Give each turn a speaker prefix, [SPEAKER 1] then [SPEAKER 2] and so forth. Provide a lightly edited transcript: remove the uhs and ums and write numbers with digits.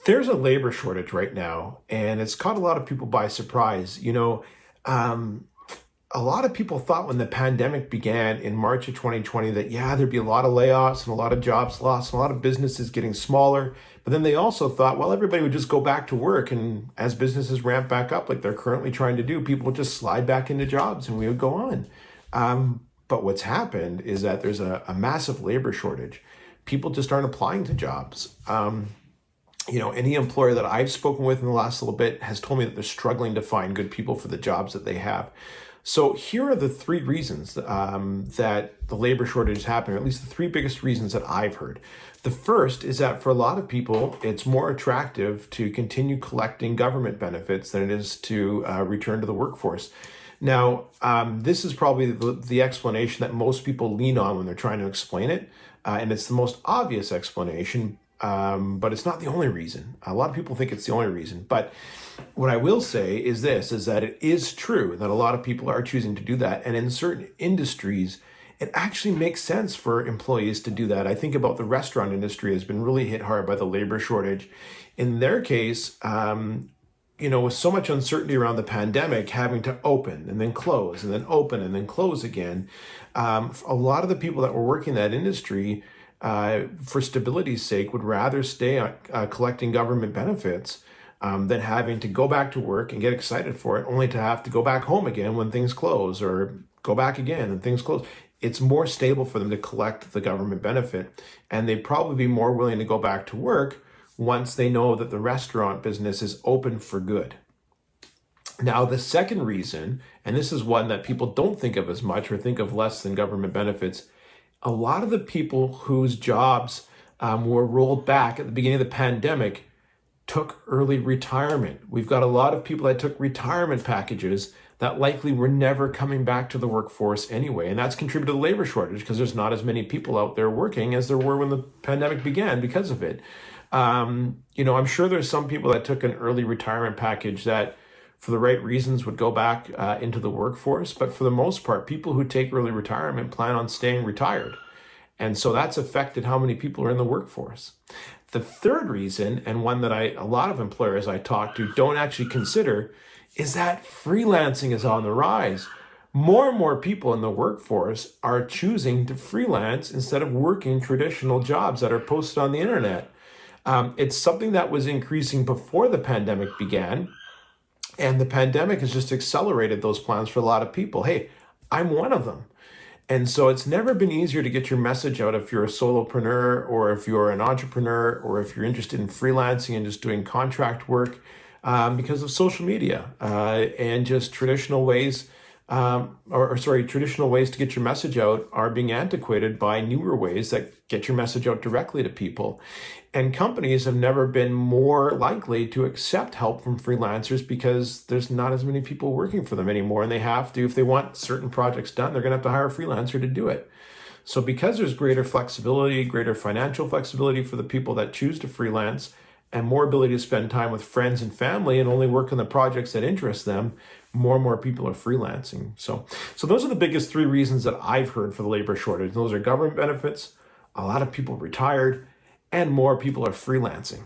[SPEAKER 1] There's a labor shortage right now, and it's caught a lot of people by surprise. Um, a lot of people thought when the pandemic began in March of 2020 that, yeah, there'd be a lot of layoffs and a lot of jobs lost and a lot of businesses getting smaller. But then they also thought, well, everybody would just go back to work. And as businesses ramp back up, like they're currently trying to do, people would just slide back into jobs and we would go on. But what's happened is that there's a massive labor shortage. People just aren't applying to jobs. Any employer that I've spoken with in the last little bit has told me that they're struggling to find good people for the jobs that they have. So here are the three reasons that the labor shortage is happening, or at least the three biggest reasons that I've heard. The first is that for a lot of people, it's more attractive to continue collecting government benefits than it is to return to the workforce. Now, this is probably the explanation that most people lean on when they're trying to explain it, and it's the most obvious explanation. But it's not the only reason. A lot of people think it's the only reason. But what I will say is this, is that it is true that a lot of people are choosing to do that. And in certain industries, it actually makes sense for employees to do that. I think about the restaurant industry has been really hit hard by the labor shortage. In their case, with so much uncertainty around the pandemic, having to open and then close and then open and then close again, a lot of the people that were working in that industry for stability's sake, would rather stay collecting government benefits than having to go back to work and get excited for it, only to have to go back home again when things close, or go back again and things close. It's more stable for them to collect the government benefit, and they'd probably be more willing to go back to work once they know that the restaurant business is open for good. Now, the second reason, and this is one that people don't think of as much or think of less than government benefits, a lot of the people whose jobs were rolled back at the beginning of the pandemic took early retirement. We've got a lot of people that took retirement packages that likely were never coming back to the workforce anyway. And that's contributed to the labor shortage because there's not as many people out there working as there were when the pandemic began because of it. I'm sure there's some people that took an early retirement package that for the right reasons would go back into the workforce. But for the most part, people who take early retirement plan on staying retired. And so that's affected how many people are in the workforce. The third reason, and one that a lot of employers I talk to don't actually consider, is that freelancing is on the rise. More and more people in the workforce are choosing to freelance instead of working traditional jobs that are posted on the internet. It's something that was increasing before the pandemic began. And the pandemic has just accelerated those plans for a lot of people. Hey, I'm one of them. And so it's never been easier to get your message out if you're a solopreneur or if you're an entrepreneur or if you're interested in freelancing and just doing contract work because of social media and just traditional ways traditional ways to get your message out are being antiquated by newer ways that get your message out directly to people. And companies have never been more likely to accept help from freelancers because there's not as many people working for them anymore. And they have to, if they want certain projects done, they're going to have to hire a freelancer to do it. So because there's greater flexibility, greater financial flexibility for the people that choose to freelance, and more ability to spend time with friends and family and only work on the projects that interest them, more and more people are freelancing. So those are the biggest three reasons that I've heard for the labor shortage. Those are government benefits, a lot of people retired, and more people are freelancing.